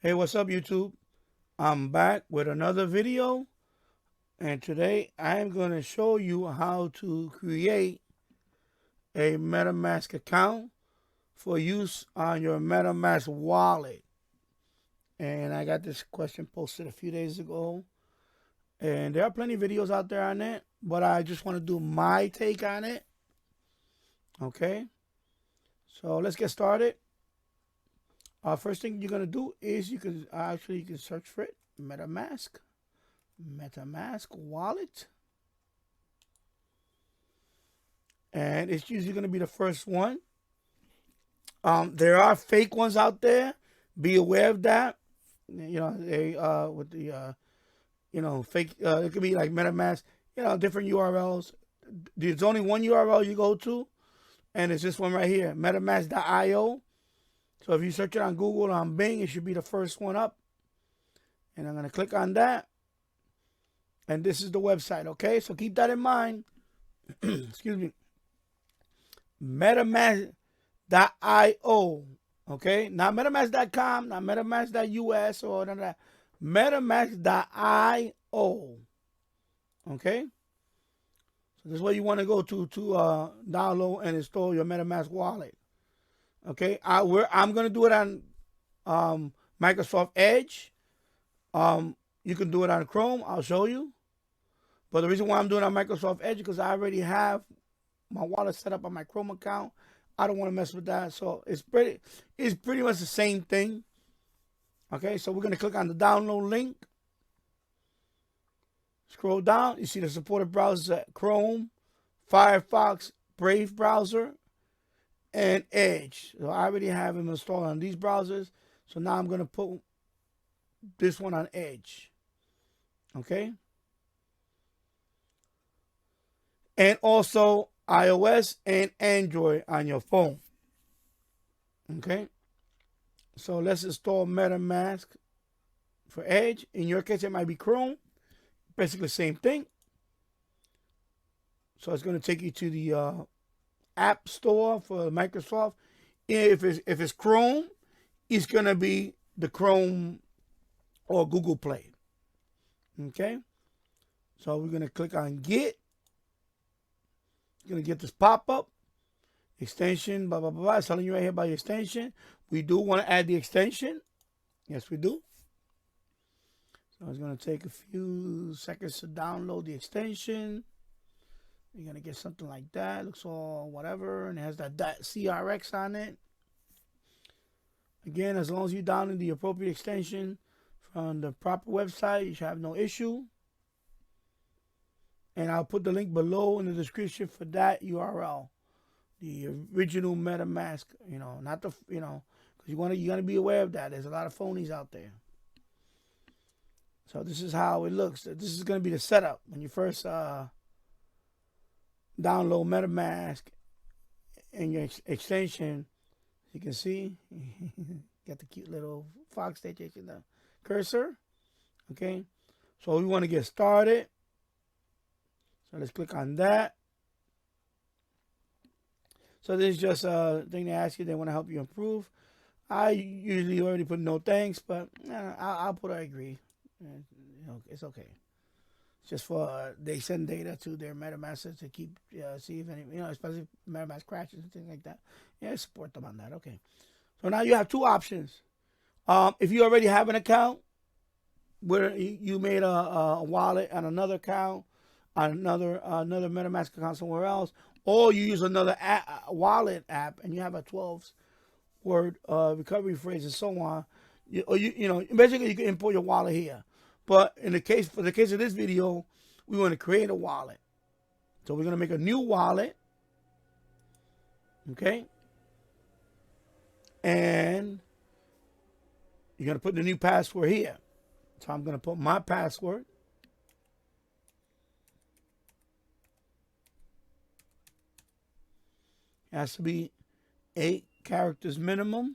Hey, what's up, YouTube? I'm back with another video, and today I'm going to show you how to create a Metamask account for use on your Metamask wallet. And I got this question posted a few days ago, and there are plenty of videos out there on it, but I just want to do my take on it. Okay, so let's get started. First thing you're going to do is you can search for it, Metamask wallet, and it's usually going to be the first one. There are fake ones out there. Be aware of that. You know, they with the fake. It could be like MetaMask. Different URLs. There's only one URL you go to, and it's this one right here, metamask.io. So if you search it on Google or on Bing, it should be the first one up. And I'm gonna click on that, and this is the website. Okay, so keep that in mind. Excuse me. MetaMask.io. Okay, not metamask.com, not metamask.us or none of that. Metamask.io. Okay, so this is where you want to go to download and install your MetaMask wallet. Okay, I'm gonna do it on Microsoft Edge. You can do it on Chrome. I'll show you. But the reason why I'm doing it on Microsoft Edge is because I already have my wallet set up on my Chrome account. I don't want to mess with that. So it's pretty much the same thing. Okay, so we're going to click on the download link. Scroll down. You see the supported browsers at Chrome, Firefox, Brave browser, and Edge. So I already have them installed on these browsers. So now I'm going to put this one on Edge. Okay. And also iOS and Android on your phone. Okay, so let's install MetaMask for Edge. In your case, it might be Chrome. Basically, same thing. So it's going to take you to the App Store for Microsoft. If it's Chrome, it's going to be the Chrome or Google Play. Okay, so we're going to click on Get. You're going to get this pop-up. Extension, blah, blah, blah, blah. It's telling you right here about your extension. We do want to add the extension. Yes, we do. So it's going to take a few seconds to download the extension. You're going to get something like that. Looks all whatever. And it has that .crx on it. Again, as long as you download the appropriate extension from the proper website, you should have no issue. And I'll put the link below in the description for that URL. The original MetaMask, not the, because you gotta be aware of that. There's a lot of phonies out there. So this is how it looks. This is gonna be the setup when you first download MetaMask and your extension. You can see, got the cute little fox there chasing the cursor. Okay, so we want to get started. So let's click on that. So this is just a thing they ask you. They want to help you improve. I usually already put no thanks, but I'll put I agree. It's okay. It's just for they send data to their MetaMask to keep see if any especially if MetaMask crashes and things like that. Yeah, support them on that. Okay. So now you have two options. If you already have an account where you made a wallet on another account, on another MetaMask account somewhere else, or you use another wallet app and you have a 12-word recovery phrase and so on, basically you can import your wallet here. But for the case of this video, we want to create a wallet. So we're going to make a new wallet. Okay. And you're going to put the new password here. So I'm going to put my password. It has to be 8 characters minimum.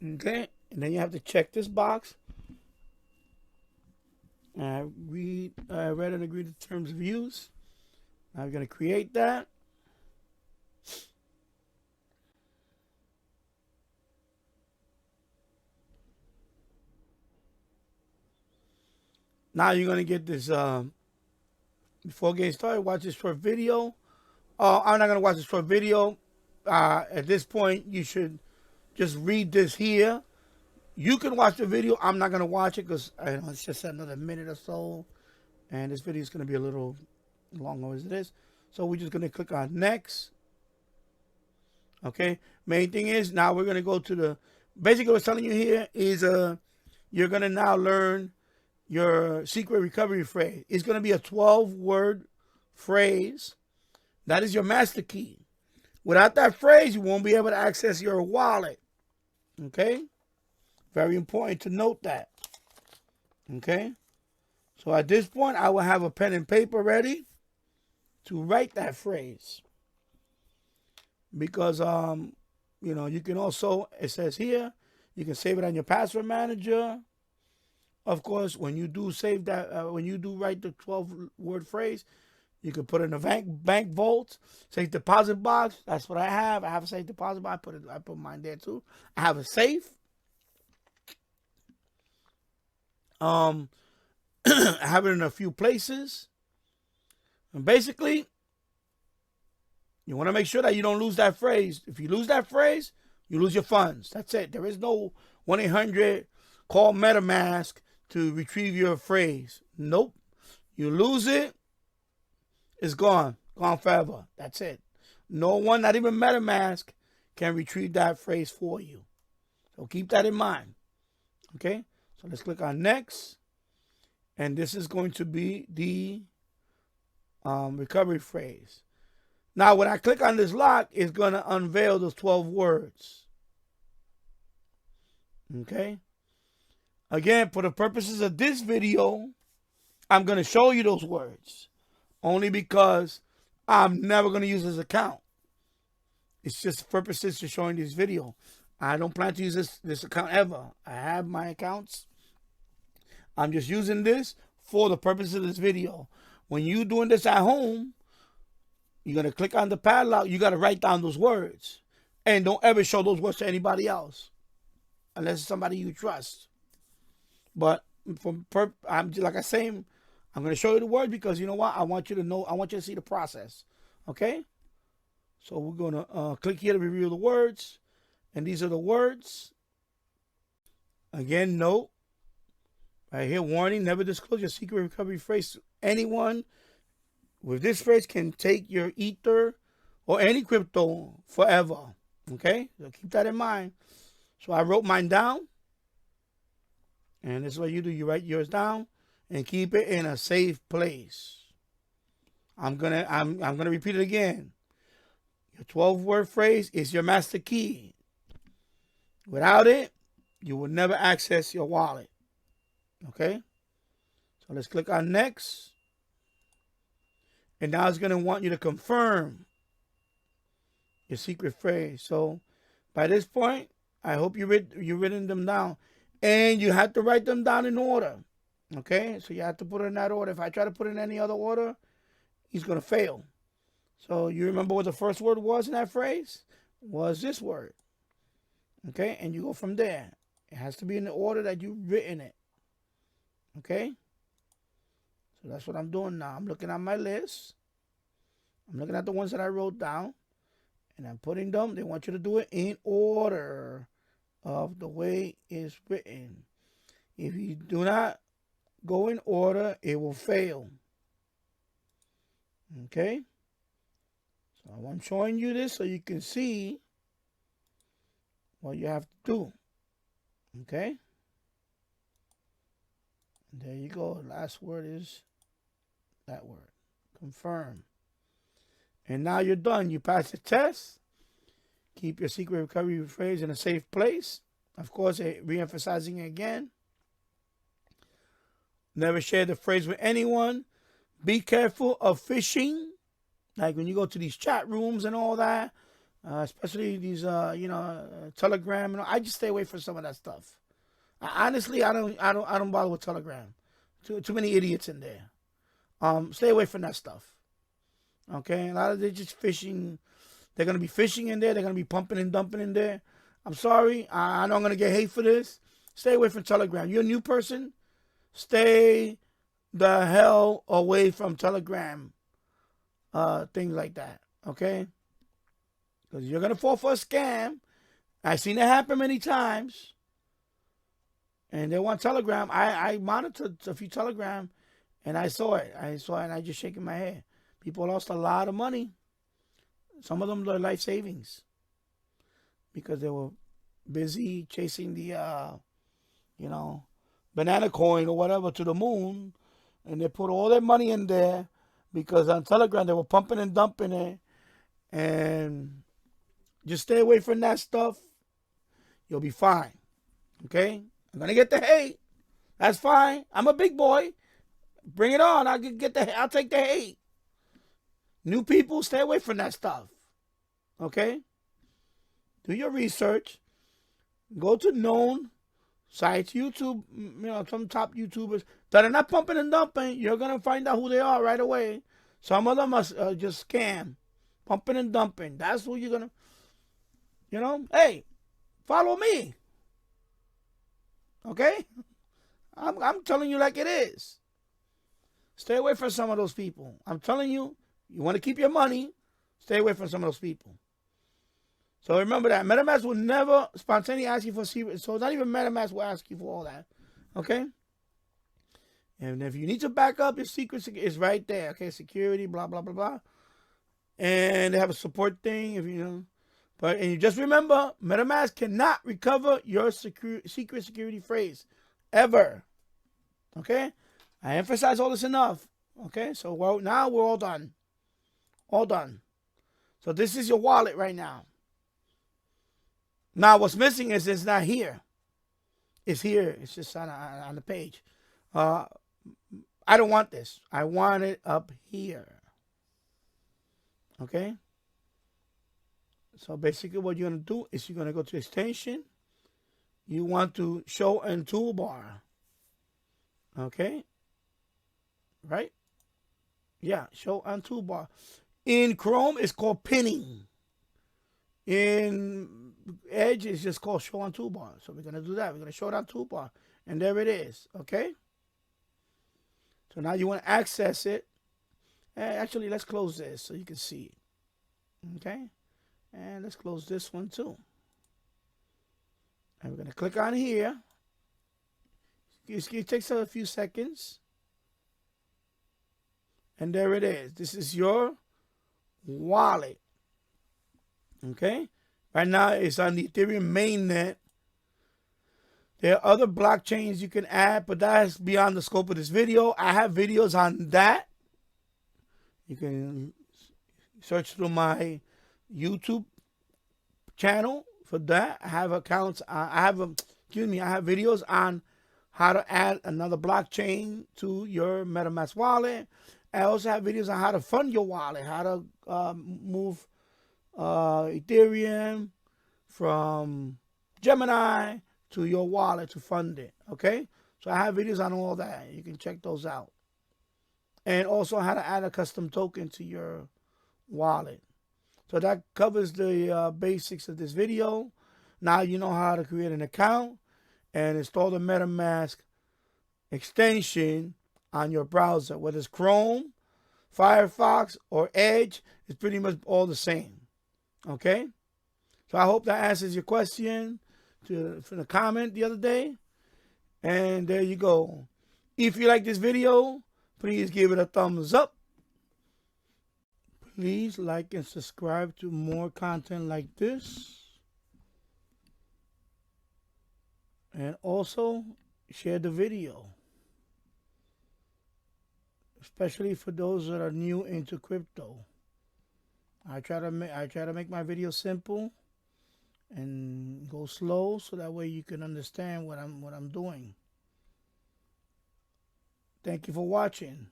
Okay, and then you have to check this box. Read and agree to terms of use. Now we're going to create that. Now you're gonna get this. Before getting started, watch this short video. I'm not gonna watch this short video. At this point, you should just read this here. You can watch the video. I'm not gonna watch it because it's just another minute or so, and this video is gonna be a little longer as it is. So we're just gonna click on next. Okay. Main thing is now we're gonna go to the. Basically, what's telling you here is you're gonna now learn your secret recovery phrase. It's gonna be a 12-word phrase. That is your master key. Without that phrase, you won't be able to access your wallet. Okay? Very important to note that. Okay? So at this point, I will have a pen and paper ready to write that phrase. Because, you can also, it says here, you can save it on your password manager. Of course, when you do save that, when you do write the 12-word phrase, you can put it in a bank vault, safe deposit box. That's what I have. I have a safe deposit box. I put mine there too. I have a safe. I have it in a few places. And basically, you want to make sure that you don't lose that phrase. If you lose that phrase, you lose your funds. That's it. There is no 1-800 call Metamask to retrieve your phrase. Nope. You lose it, it's gone. Gone forever. That's it. No one, not even MetaMask, can retrieve that phrase for you. So keep that in mind. Okay? So let's click on next. And this is going to be the recovery phrase. Now, when I click on this lock, it's going to unveil those 12 words. Okay? Again, for the purposes of this video, I'm going to show you those words. Only because I'm never going to use this account. It's just purposes to showing this video. I don't plan to use this account ever. I have my accounts. I'm just using this for the purpose of this video. When you're doing this at home, you're going to click on the padlock. You got to write down those words. And don't ever show those words to anybody else. Unless it's somebody you trust. But I'm like I say, I'm going to show you the word because you know what? I want you to know. I want you to see the process. Okay? So we're going to click here to review the words. And these are the words. Again, note. Right here, warning. Never disclose your secret recovery phrase to anyone. With this phrase can take your Ether or any crypto forever. Okay? So keep that in mind. So I wrote mine down. And this is what you do. You write yours down. And keep it in a safe place. I'm gonna repeat it again. Your 12-word phrase is your master key. Without it, you will never access your wallet. Okay? So let's click on next. And now it's gonna want you to confirm your secret phrase. So by this point, I hope you've written them down. And you have to write them down in order. Okay, so you have to put it in that order. If I try to put it in any other order, he's going to fail. So you remember what the first word was in that phrase? Was this word. Okay, and you go from there. It has to be in the order that you've written it. Okay? So that's what I'm doing now. I'm looking at my list. I'm looking at the ones that I wrote down. And I'm putting them. They want you to do it in order of the way it's written. If you do not go in order, it will fail. Okay? So I'm showing you this so you can see what you have to do. Okay? There you go. The last word is that word. Confirm. And now you're done. You passed the test. Keep your secret recovery phrase in a safe place. Of course, re-emphasizing it again. Never share the phrase with anyone. Be careful of phishing. Like when you go to these chat rooms and all that. Especially these, Telegram. I just stay away from some of that stuff. Honestly, I don't bother with Telegram. Too many idiots in there. Stay away from that stuff. Okay? A lot of they're just phishing. They're going to be fishing in there. They're going to be pumping and dumping in there. I'm sorry. I know I'm going to get hate for this. Stay away from Telegram. You're a new person. Stay the hell away from Telegram, things like that. Okay, because you're gonna fall for a scam. I've seen it happen many times. And they want Telegram. I monitored a few Telegram, and I saw it. And I just shaking my head. People lost a lot of money. Some of them their life savings because they were busy chasing the banana coin or whatever to the moon, and they put all their money in there because on Telegram they were pumping and dumping it. And just stay away from that stuff. You'll be fine. Okay? I'm gonna get the hate. That's fine. I'm a big boy. Bring it on. I'll take the hate. New people, stay away from that stuff. Okay? Do your research. Go to known sites, YouTube, some top YouTubers that are not pumping and dumping. You're gonna find out who they are right away. Some of them are just scam, pumping and dumping. That's who you're gonna, hey, follow me. Okay? I'm telling you like it is. Stay away from some of those people. I'm telling you, you want to keep your money, stay away from some of those people. So remember that. MetaMask will never spontaneously ask you for secret. So not even MetaMask will ask you for all that. Okay? And if you need to back up your secrets, it's right there. Okay? Security, blah, blah, blah, blah. And they have a support thing, if you know. And you just remember, MetaMask cannot recover your secret security phrase. Ever. Okay? I emphasize all this enough. Okay? So now we're all done. All done. So this is your wallet right now. Now what's missing is it's not here. It's here. It's just on the page. I don't want this. I want it up here. Okay? So basically what you're going to do is you're going to go to extension. You want to show in toolbar. Okay? Right? Yeah, show on toolbar. In Chrome, it's called pinning. In Edge, it's just called show on toolbar. So we're going to do that. We're going to show it on toolbar. And there it is. Okay? So now you want to access it. Actually, let's close this so you can see it. Okay? And let's close this one too. And we're going to click on here. It takes a few seconds. And there it is. This is your wallet. Okay? Right now it's on the Ethereum mainnet. There are other blockchains you can add, but that's beyond the scope of this video. I have videos on that. You can search through my YouTube channel for that. I have accounts. I have videos on how to add another blockchain to your MetaMask wallet. I also have videos on how to fund your wallet, how to move Ethereum from Gemini to your wallet to fund it. Okay, so I have videos on all that. You can check those out, and also how to add a custom token to your wallet. So that covers the basics of this video. Now you know how to create an account and install the MetaMask extension on your browser, whether it's Chrome, Firefox, or Edge. It's pretty much all the same. Okay? So I hope that answers your question from the comment the other day. And there you go. If you like this video, please give it a thumbs up. Please like and subscribe to more content like this. And also share the video. Especially for those that are new into crypto. I try to make my videos simple and go slow so that way you can understand what I'm doing. Thank you for watching.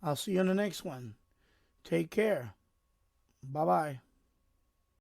I'll see you on the next one. Take care. Bye-bye.